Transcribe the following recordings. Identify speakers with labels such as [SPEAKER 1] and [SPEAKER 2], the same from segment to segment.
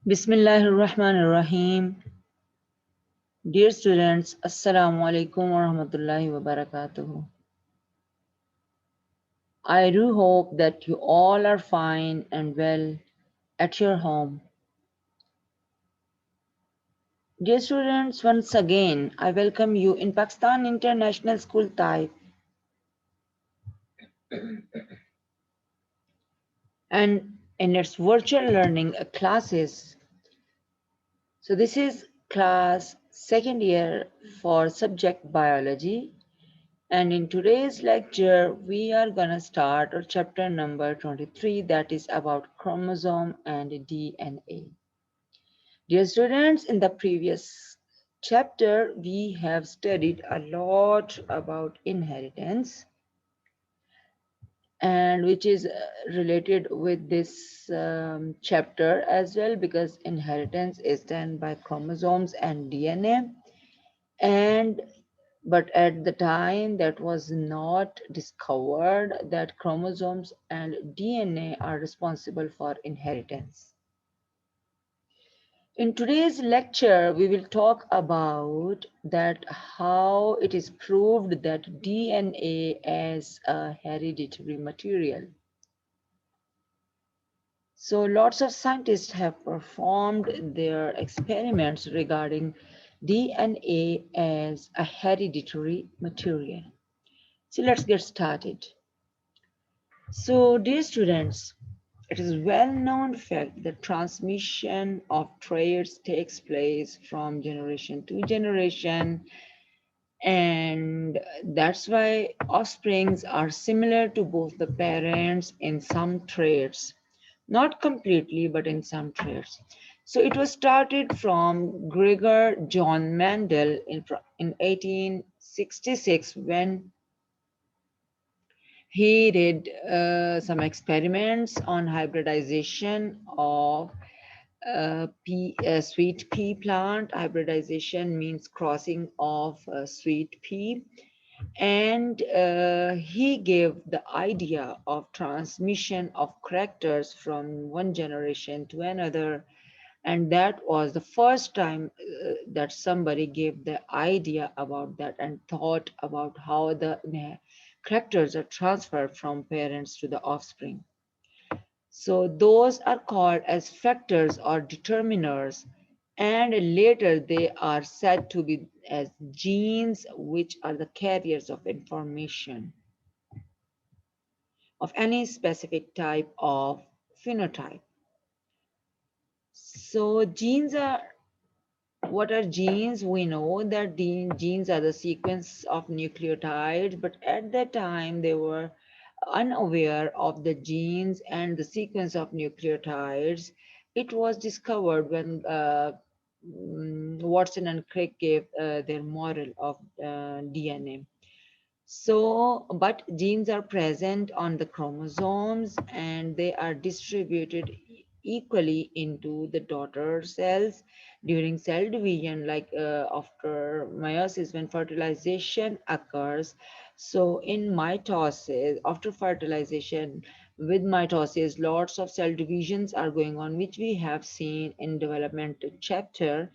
[SPEAKER 1] Bismillahirrahmanirrahim. Dear students, Assalamu alaikum wa rahmatullahi wa barakatuh. I do hope that you all are fine and well at your home. Dear students, once again, I welcome you in Pakistan International School Type and in its virtual learning classes. So this is class second year for subject biology. And in today's lecture, we are going to start our chapter number 23 that is about chromosome and DNA. Dear students, in the previous chapter, we have studied a lot about inheritance and which is related with this chapter as well because inheritance is done by chromosomes and DNA. And but at the time that was not discovered that chromosomes and DNA are responsible for inheritance. In today's lecture, we will talk about that how it is proved that DNA as a hereditary material. So lots of scientists have performed their experiments regarding DNA as a hereditary material. So let's get started. So, dear students, it is well known fact that transmission of traits takes place from generation to generation, and that's why offsprings are similar to both the parents in some traits, not completely, but in some traits. So, it was started from Gregor John Mendel in 1866 when he did some experiments on hybridization of sweet pea plant. Hybridization means crossing of sweet pea. And he gave the idea of transmission of characters from one generation to another. And that was the first time that somebody gave the idea about that and thought about how the characters are transferred from parents to the offspring. So those are called as factors or determiners, and later they are said to be as genes, which are the carriers of information of any specific type of phenotype. So genes are what are genes? We know that genes are the sequence of nucleotides, but at that time they were unaware of the genes and the sequence of nucleotides. It was discovered when Watson and Crick gave their model of DNA. So, but genes are present on the chromosomes and they are distributed equally into the daughter cells during cell division, like after meiosis, when fertilization occurs. So, in mitosis, after fertilization, with mitosis, lots of cell divisions are going on, which we have seen in development chapter.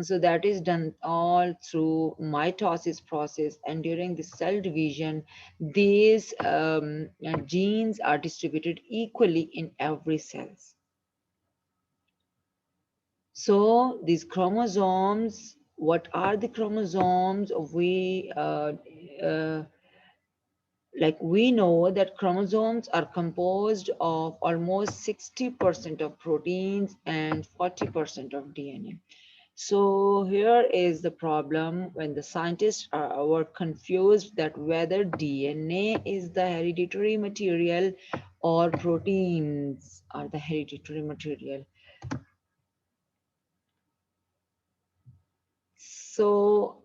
[SPEAKER 1] So that is done all through mitosis process, and during the cell division, these genes are distributed equally in every cells. So these chromosomes, what are the chromosomes? Uh, we know that chromosomes are composed of almost 60% of proteins and 40% of DNA. So here is the problem when the scientists were confused that whether DNA is the hereditary material or proteins are the hereditary material. So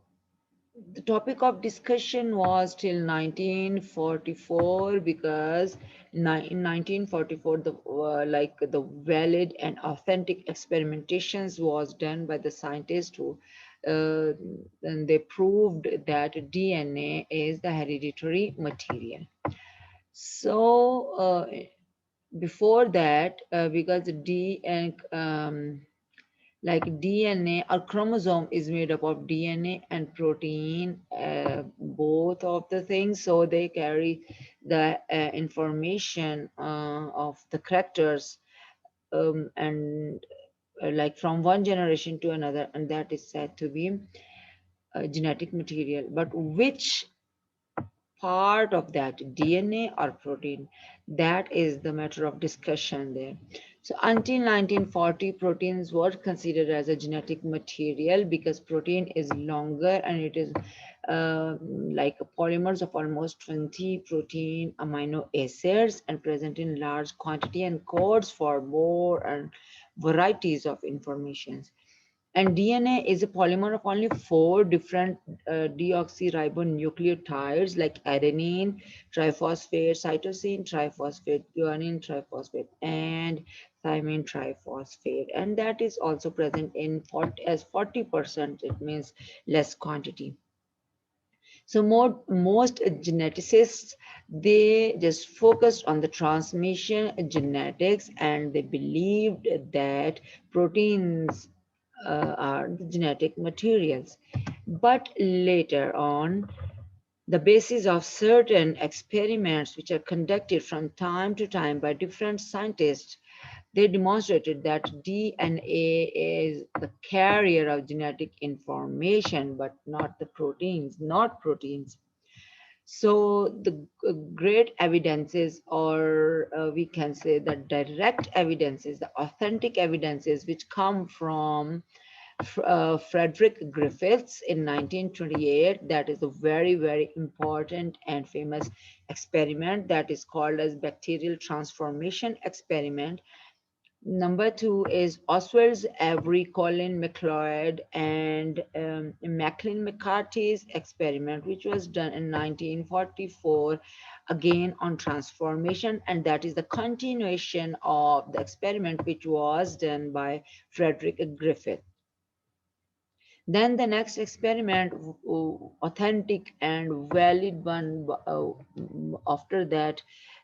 [SPEAKER 1] the topic of discussion was till 1944 because in 1944 the valid and authentic experimentations was done by the scientists who and they proved that DNA is the hereditary material. So before that, because D and like DNA or chromosome is made up of DNA and protein, both of the things. So they carry the information of the characters, and like from one generation to another, and that is said to be genetic material. But which part of that, DNA or protein, that is the matter of discussion there. So until 1940, proteins were considered as a genetic material because protein is longer and it is like polymers of almost 20 protein amino acids and present in large quantity and codes for more and varieties of informations. And DNA is a polymer of only four different deoxyribonucleotides like adenine, triphosphate, cytosine, triphosphate, guanine, triphosphate, and thymine triphosphate. And that is also present in 40, as 40%, it means less quantity. So most geneticists, they just focused on the transmission genetics, and they believed that proteins are the genetic materials. But later on, the basis of certain experiments which are conducted from time to time by different scientists, they demonstrated that DNA is the carrier of genetic information, but not the proteins, not proteins. So the great evidences, or we can say the direct evidences, the authentic evidences which come from Frederick Griffiths in 1928. That is a very, very important and famous experiment that is called as bacterial transformation experiment. Number two is Oswald's Avery, Colin McLeod, and Macklin McCarthy's experiment, which was done in 1944, again on transformation, and that is the continuation of the experiment which was done by Frederick Griffith. Then the next experiment, authentic and valid one after that,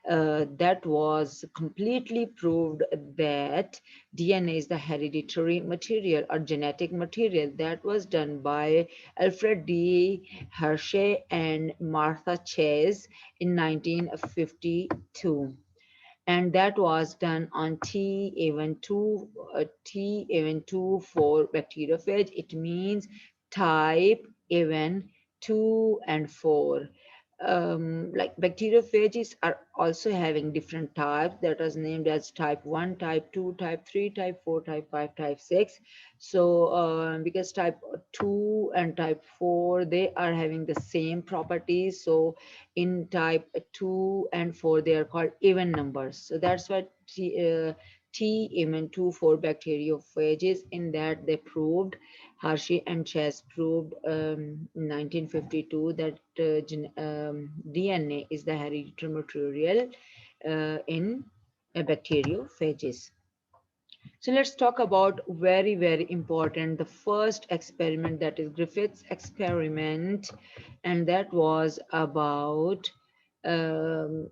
[SPEAKER 1] that was completely proved that DNA is the hereditary material or genetic material. That was done by Alfred D. Hershey and Martha Chase in 1952, and that was done on T even two for bacteriophage. It means type even 2 and 4. Like bacteriophages are also having different types that was named as type 1, type 2, type 3, type 4, type 5, type 6. So because type 2 and type 4, they are having the same properties. So in type 2 and 4, they are called even numbers. So that's why T even 2 for bacteriophages. In that they proved, Hershey and Chase proved in 1952 that DNA is the hereditary material in bacteriophages. So let's talk about very, very important, the first experiment, that is Griffith's experiment, and that was about um,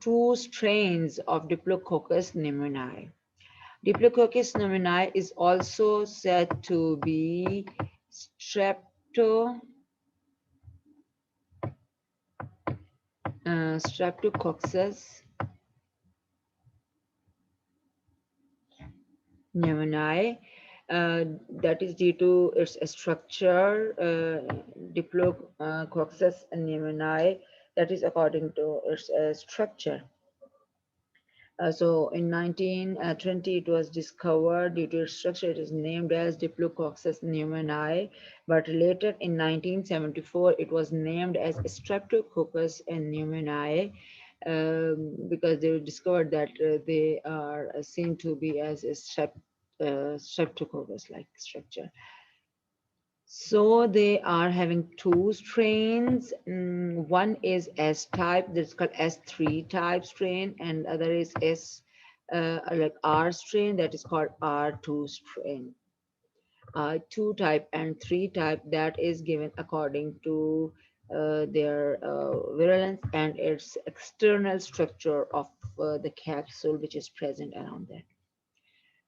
[SPEAKER 1] two strains of Diplococcus pneumoniae. Diplococcus pneumoniae is also said to be strepto, Streptococcus pneumoniae. That is due to its structure, Diplococcus pneumoniae, that is according to its structure. So in 1920, it was discovered due to its structure. It is named as Diplococcus pneumoniae, but later in 1974, it was named as Streptococcus pneumoniae, because they discovered that they are seen to be as a streptococcus-like structure. So they are having two strains. One is S type, that's called S3 type strain, and other is like R strain, that is called R2 strain. 2 type and 3 type, that is given according to their virulence and its external structure of the capsule which is present around that.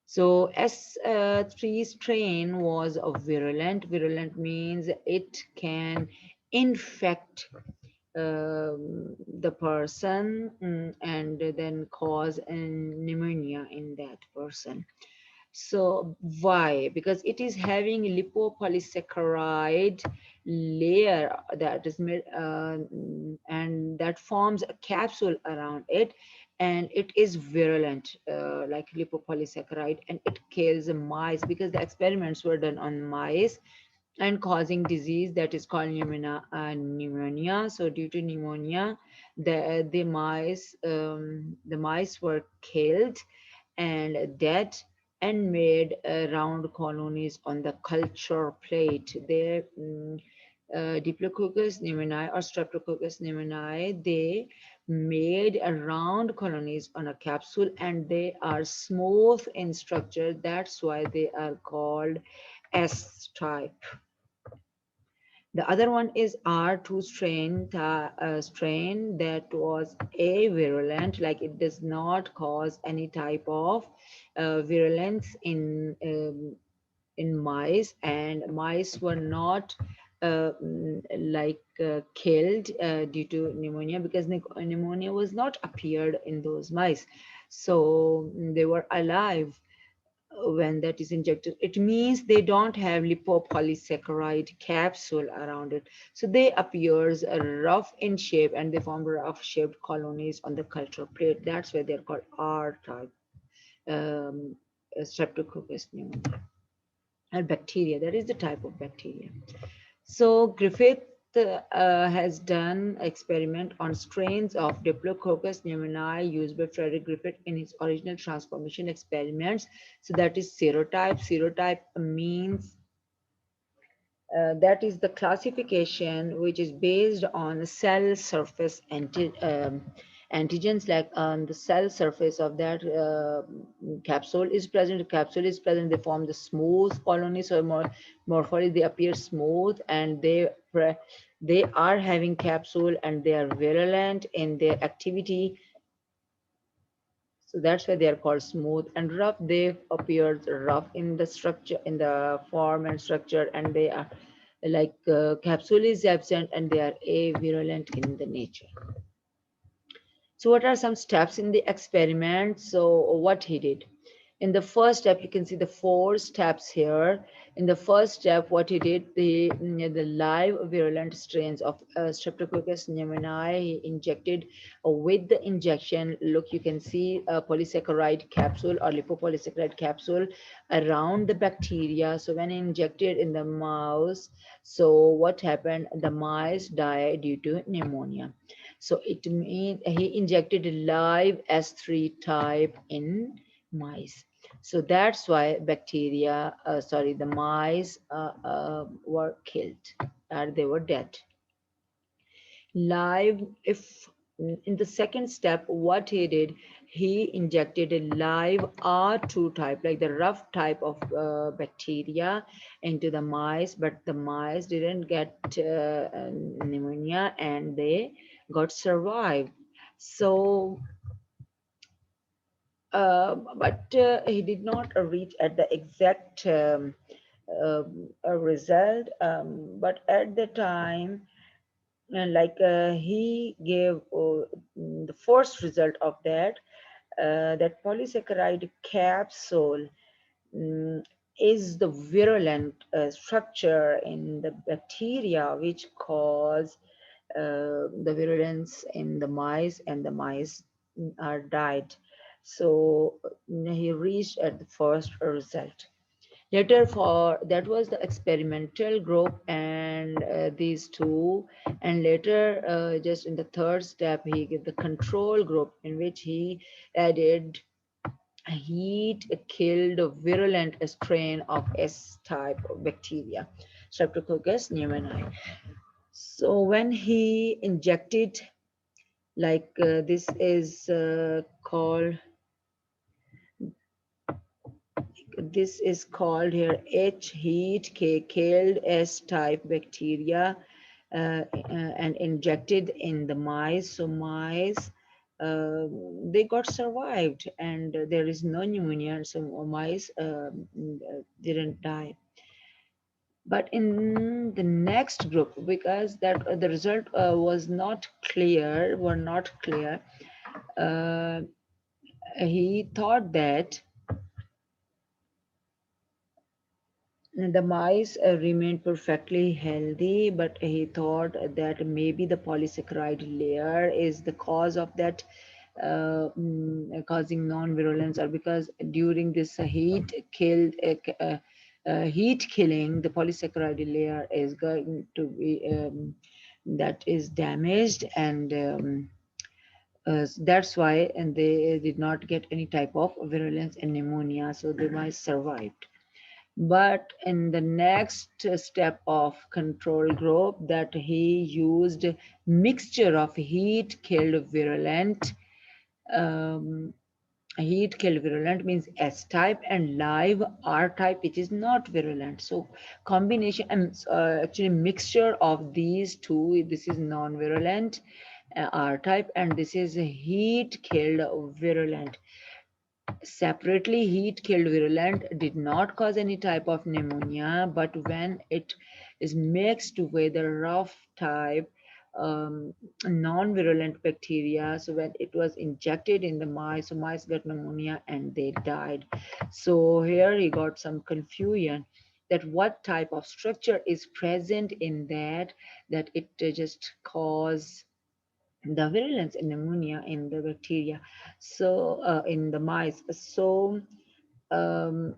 [SPEAKER 1] So S3 strain was a virulent. Virulent means it can infect the person, and then cause an pneumonia in that person. So why? Because it is having lipopolysaccharide layer that is made, and that forms a capsule around it, and it is virulent, like lipopolysaccharide, and it kills mice because the experiments were done on mice and causing disease that is called pneumonia. So due to pneumonia, the mice were killed and dead and made round colonies on the culture plate. Diplococcus pneumoniae or Streptococcus pneumoniae, they made a round colonies on a capsule and they are smooth in structure. That's why they are called S type. The other one is R2 strain, strain that was avirulent, like it does not cause any type of virulence in mice, and mice were not killed due to pneumonia because pneumonia was not appeared in those mice, so they were alive when that is injected. It means they don't have lipopolysaccharide capsule around it. So they appears rough in shape and they form rough shaped colonies on the culture plate. That's why they're called R type Streptococcus pneumoniae. And bacteria, that is the type of bacteria. So Griffith has done experiment on strains of Diplococcus pneumoniae used by Frederick Griffith in his original transformation experiments. So that is serotype. Serotype means that is the classification which is based on cell surface antigens, like on the cell surface of that capsule is present. The capsule is present, they form the smooth colonies or more morphology, they appear smooth and they are having capsule and they are virulent in their activity. So that's why they are called smooth. And rough, they appear rough in the structure, in the form and structure, and they are like capsule is absent and they are avirulent in the nature. So what are some steps in the experiment? So what he did? In the first step, you can see the 4 steps here. In the first step, what he did, the live virulent strains of Streptococcus pneumoniae, he injected with the injection, look, you can see a polysaccharide capsule or lipopolysaccharide capsule around the bacteria. So when injected in the mouse, so what happened? The mice died due to pneumonia. So it means he injected live S3 type in mice. So that's why the mice were killed or they were dead. Live, if in the second step, what he did, he injected a live R2 type, like the rough type of bacteria into the mice, but the mice didn't get pneumonia and they got survived. So but he did not reach at the exact result. But at the time, he gave the first result of that polysaccharide capsule mm, is the virulent structure in the bacteria which cause the virulence in the mice, and the mice are died. So he reached at the first result. Later, for that was the experimental group and these two, and later just in the third step he gave the control group in which he added heat killed virulent strain of S type of bacteria, Streptococcus pneumoniae. So when he injected, this is called, this is called here H heat K killed S type bacteria and injected in the mice. So mice, they got survived, and there is no pneumonia, so mice didn't die. But in the next group, because that the result was not clear, were not clear, uh, he thought that the mice remained perfectly healthy, but he thought that maybe the polysaccharide layer is the cause of that, causing non-virulence, or because during this heat killing, the polysaccharide layer is going to be that is damaged, and that's why, and they did not get any type of virulence and pneumonia, so the mice survived. But in the next step of control group, that he used mixture of heat killed virulent, um, heat killed virulent means S type, and live R type, which is not virulent. So combination, actually mixture of these two, this is non-virulent R type, and this is heat killed virulent. Separately, heat killed virulent did not cause any type of pneumonia, but when it is mixed with a rough type, non-virulent bacteria, so when it was injected in the mice, so mice got pneumonia and they died. So here he got some confusion that what type of structure is present in that it just cause the virulence and pneumonia in the bacteria, so in the mice. So um,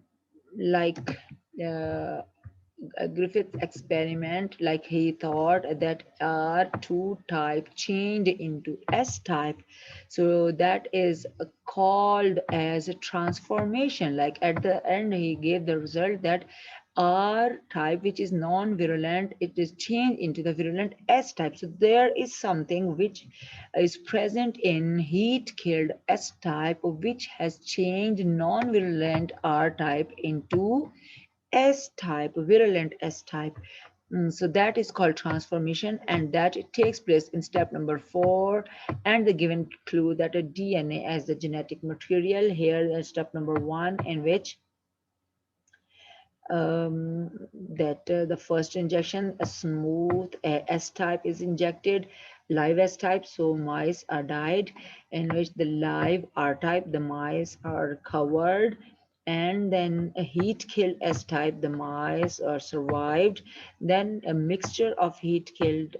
[SPEAKER 1] like uh, Griffith's experiment, like he thought that R2 type changed into S type. So that is called as a transformation. Like at the end, he gave the result that R type, which is non-virulent, it is changed into the virulent S type. So there is something which is present in heat-killed S type, which has changed non-virulent R type into S type, virulent S type. So that is called transformation, and that it takes place in step number 4. And the given clue that a DNA as the genetic material. Here is step number 1, in which that the first injection, a smooth S type is injected, live S type, so mice are died, in which the live R type, the mice are covered, and then a heat killed S type, the mice are survived, then a mixture of heat killed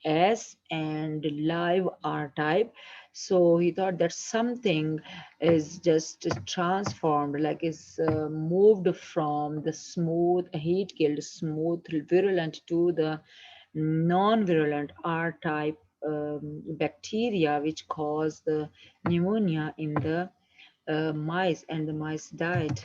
[SPEAKER 1] S and live R type. So he thought that something is just transformed, like is moved from the smooth heat killed smooth virulent to the non-virulent R type bacteria, which cause the pneumonia in the mice, and the mice died.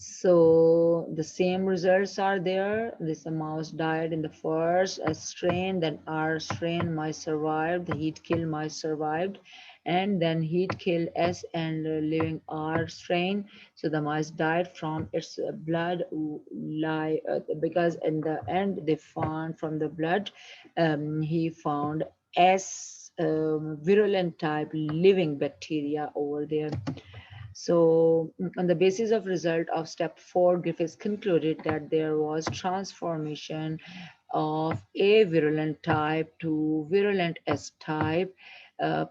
[SPEAKER 1] So the same results are there. This mouse died in the first strain, then R strain mice survived, the heat kill mice survived, and then heat kill S and living R strain. So the mice died from its blood, because in the end they found from the blood, he found S virulent type living bacteria over there. So, on the basis of result of step 4, Griffiths concluded that there was transformation of a virulent type to virulent S type,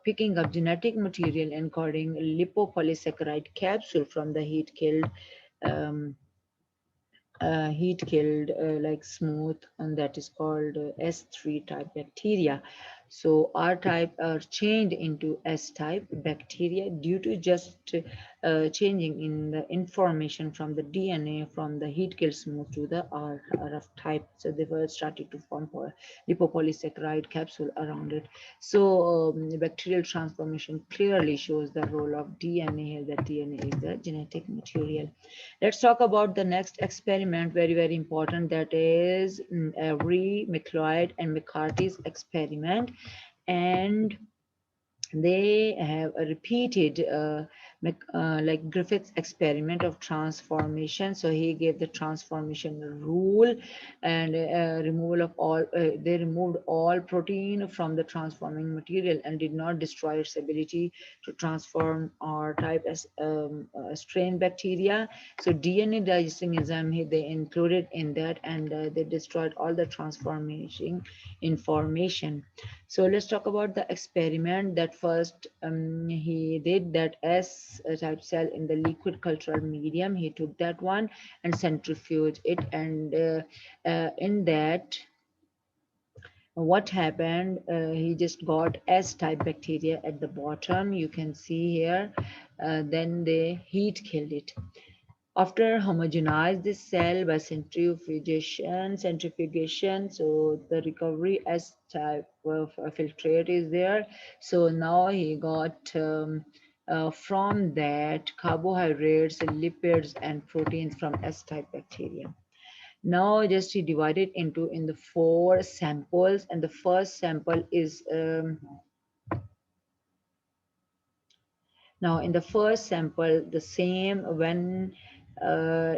[SPEAKER 1] picking up genetic material encoding lipopolysaccharide capsule from the um, heat killed like smooth, and that is called S3 type bacteria. So R type are changed into S type bacteria due to just changing in the information from the DNA from the heat killed smooth to the RF type. So they were starting to form lipopolysaccharide capsule around it. So bacterial transformation clearly shows the role of DNA here, that DNA is the genetic material. Let's talk about the next experiment, very, very important, that is Avery, McLeod, and McCarthy's experiment. And they have repeated like Griffith's experiment of transformation. So he gave the transformation rule, and removal of all. They removed all protein from the transforming material and did not destroy its ability to transform or type as strain bacteria. So DNA digesting enzyme they included in that, and they destroyed all the transformation information. So let's talk about the experiment that first he did that S type cell in the liquid cultural medium. He took that one and centrifuged it, and in that what happened, he just got S type bacteria at the bottom. You can see here. Then they heat killed it. After homogenize this cell by centrifugation, so the recovery S type of filtrate is there. So now he got from that carbohydrates, lipids, and proteins from S type bacteria. Now just he divided into in the four samples, and the first sample is now in the first sample, the same when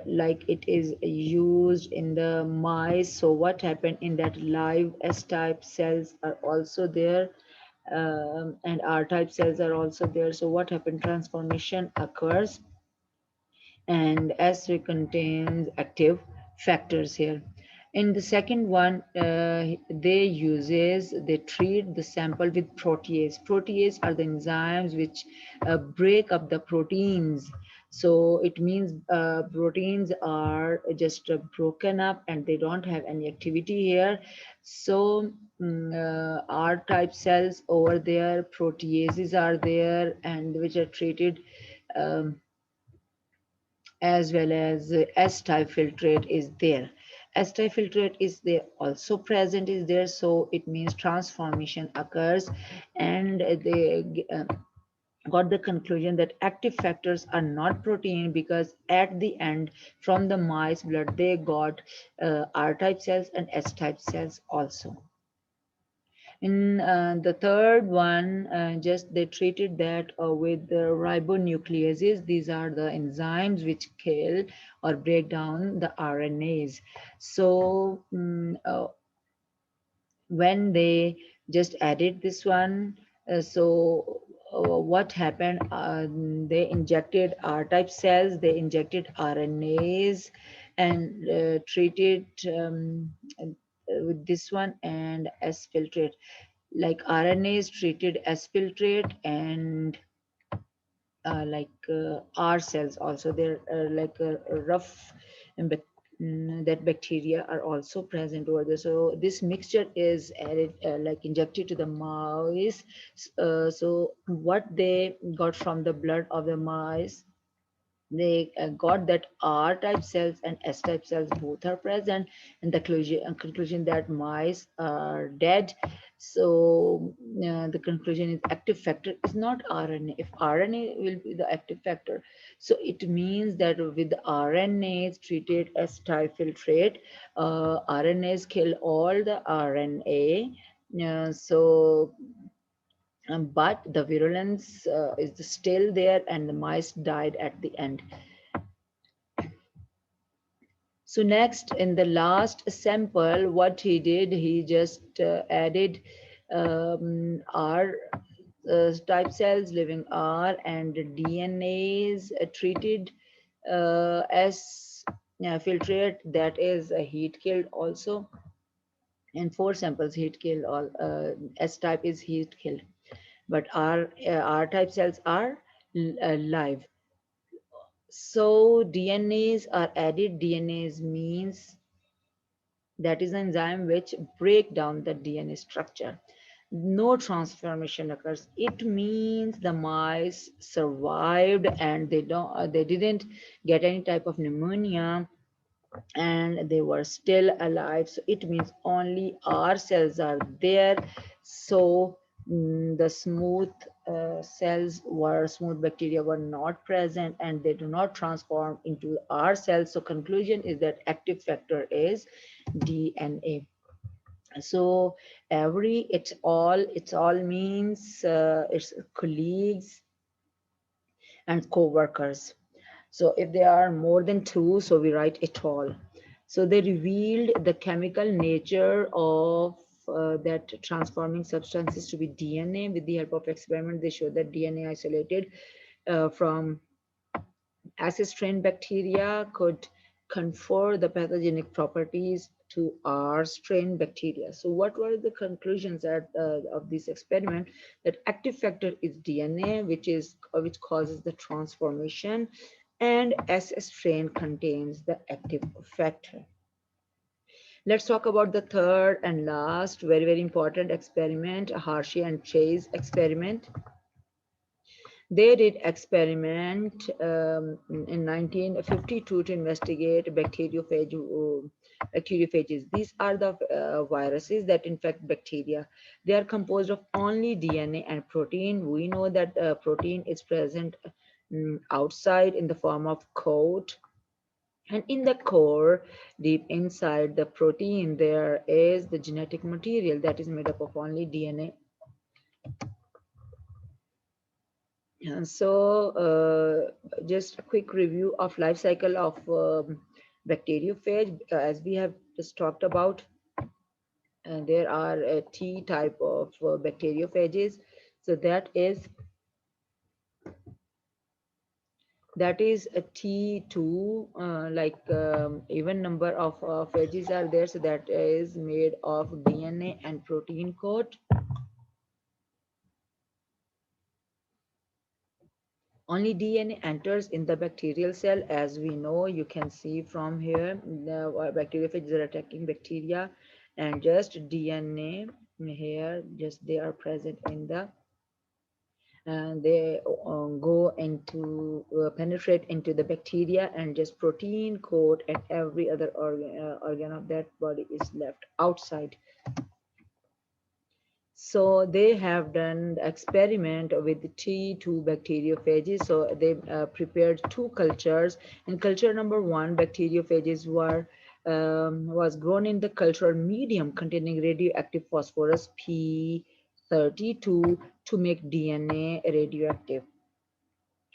[SPEAKER 1] like it is used in the mice. So what happened in that live S-type cells are also there, and R-type cells are also there. So what happened? Transformation occurs, and S3 contains active factors here. In the second one, they treat the sample with protease. Protease are the enzymes which break up the proteins. So it means proteins are just broken up and they don't have any activity here. So R-type cells over there, proteases are there, and which are treated. Um, as well as S-type filtrate is there. S-type filtrate is there also present is there, so it means transformation occurs, and they got the conclusion that active factors are not protein, because at the end from the mice blood they got R-type cells and S-type cells also. In the third one, just they treated that with the ribonucleases. These are the enzymes which kill or break down the RNAs. So when they just added this one, what happened? They injected R-type cells, they injected RNAs, and treated with this one and S filtrate, like RNA is treated as filtrate, and R cells also they're like a rough that bacteria are also present over there. So this mixture is added like injected to the mice. So what they got from the blood of the mice, they got that R type cells and S type cells both are present, and the conclusion that mice are dead. So the conclusion is active factor is not RNA. If RNA will be the active factor, so it means that with RNAs treated as type filtrate, RNAs kill all the RNA. So but the virulence is still there, and the mice died at the end. So next, in the last sample, what he did, he just added R type cells, living R, and DNAs treated as filtrate, that is heat killed also. And four samples heat killed, all S type is heat killed, but R type cells are live. So DNAs are added. DNAs means that is an enzyme which break down the DNA structure. No transformation occurs. It means the mice survived and they didn't get any type of pneumonia, and they were still alive. So it means only R cells are there. So the smooth bacteria were not present, and they do not transform into R cells. So conclusion is that active factor is DNA. So it's all means it's colleagues, and co-workers. So if there are more than two, so we write et al. So they revealed the chemical nature of that transforming substances to be DNA. With the help of experiment, they showed that DNA isolated from acid strain bacteria could confer the pathogenic properties to R strain bacteria. So what were the conclusions of this experiment? That active factor is DNA, which causes the transformation, and S strain contains the active factor. Let's talk about the third and last very important experiment, Hershey and Chase experiment. They did experiment in 1952 to investigate bacteriophages. These are the viruses that infect bacteria. They are composed of only DNA and protein. We know that protein is present outside in the form of coat. And in the core, deep inside the protein, there is the genetic material that is made up of only DNA. And so, just a quick review of life cycle of bacteriophage. As we have just talked about, there are a T type of bacteriophages. So that is a T2, like even number of phages are there. So that is made of DNA and protein coat. Only DNA enters in the bacterial cell, as we know. You can see from here the bacteriophages are attacking bacteria, and just DNA here, just they are present in the, and they go into penetrate into the bacteria, and just protein coat and every other organ of that body is left outside. So they have done the experiment with T2 bacteriophages. So they prepared two cultures. In culture number one, bacteriophages was grown in the cultural medium containing radioactive phosphorus P32 to make DNA radioactive.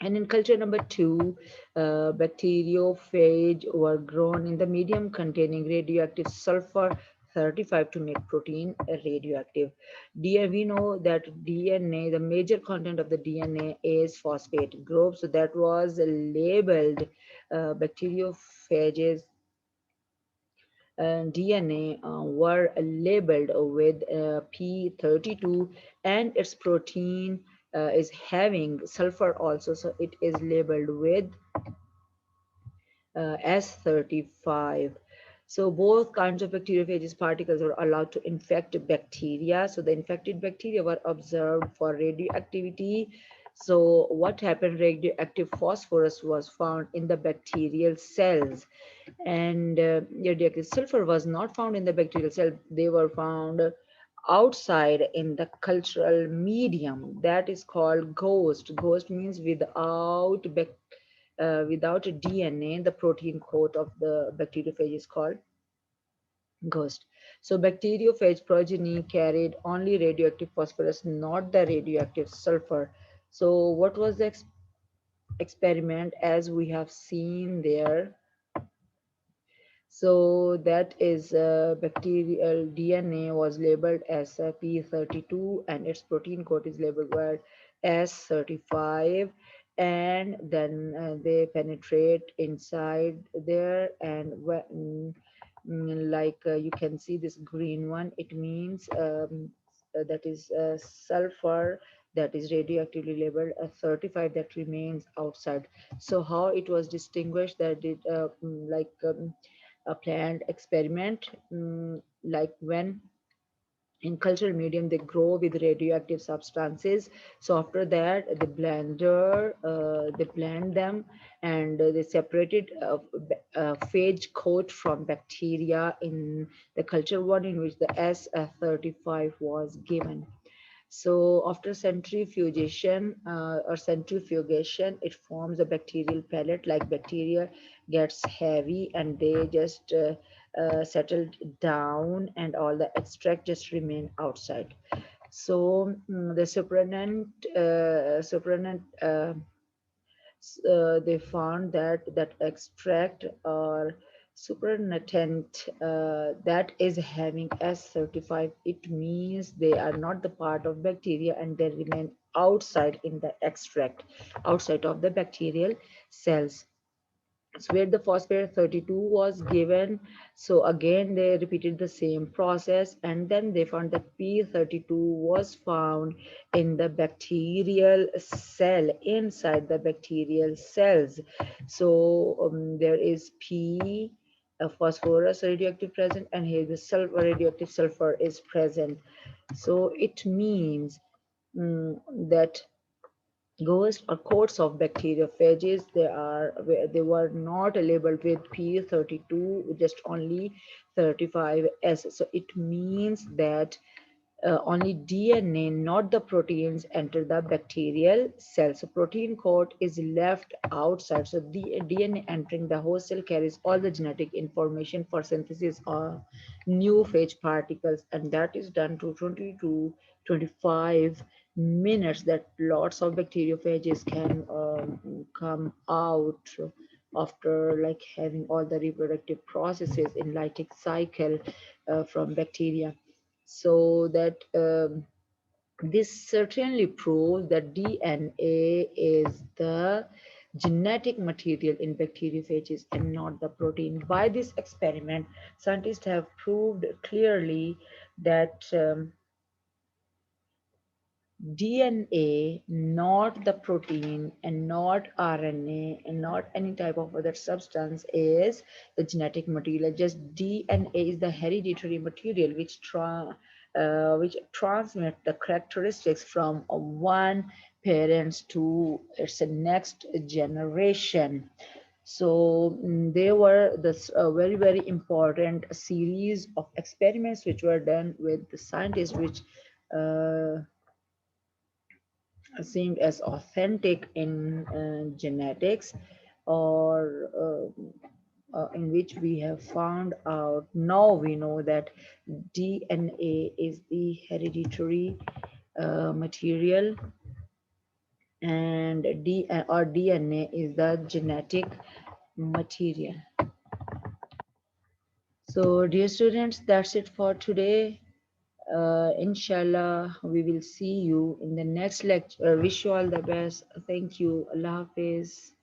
[SPEAKER 1] And in culture number two, bacteriophage were grown in the medium containing radioactive sulfur 35 to make protein radioactive. We know that DNA, the major content of the DNA is phosphate group. So that was labeled bacteriophages DNA were labeled with P32, and its protein is having sulfur also, so it is labeled with S35. So both kinds of bacteriophages particles are allowed to infect bacteria. So the infected bacteria were observed for radioactivity. So what happened? Radioactive phosphorus was found in the bacterial cells, and radioactive sulfur was not found in the bacterial cell. They were found outside in the cultural medium, that is called ghost means without a DNA. The protein coat of the bacteriophage is called ghost. So bacteriophage progeny carried only radioactive phosphorus, not the radioactive sulfur. So what was the experiment? As we have seen there, so that is bacterial DNA was labeled as P32, and its protein code is labeled as S35. And then they penetrate inside there, and when, like you can see this green one, it means that is sulfur, that is radioactively labeled as 35, that remains outside. So how it was distinguished, that it a planned experiment, like when in cultural medium they grow with radioactive substances. So after that they blend them, and they separated phage coat from bacteria in the culture one, in which the S35 was given. So after centrifugation, it forms a bacterial pellet. Like bacteria gets heavy, and they just settle down, and all the extract just remain outside. So the They found that extract or supernatant that is having S35, it means they are not the part of bacteria and they remain outside in the extract, outside of the bacterial cells. So where the phosphate 32 was given, so again they repeated the same process, and then they found that P32 was found in the bacterial cell, inside the bacterial cells. So there is P phosphorus radioactive present, and here the sulfur radioactive sulfur is present. So it means that ghosts or coats of bacteriophages, they were not labeled with P32, just only 35S. So it means that only DNA, not the proteins, enter the bacterial cell. So protein coat is left outside. So the DNA entering the host cell carries all the genetic information for synthesis of new phage particles, and that is done to 20 to 25 minutes. That lots of bacteriophages can come out after like having all the reproductive processes in lytic cycle from bacteria. So that this certainly proves that DNA is the genetic material in bacteriophages and not the protein. By this experiment, scientists have proved clearly that DNA, not the protein and not RNA and not any type of other substance, is the genetic material. Just DNA is the hereditary material which transmit the characteristics from one parents to its next generation. So they were this very very important series of experiments which were done with the scientists, which uh, seemed as authentic in genetics, or in which we have found out, now we know that DNA is the hereditary material, and DNA is the genetic material. So dear students, that's it for today. Inshallah, we will see you in the next lecture. Wish you all the best. Thank you. Allah Hafiz.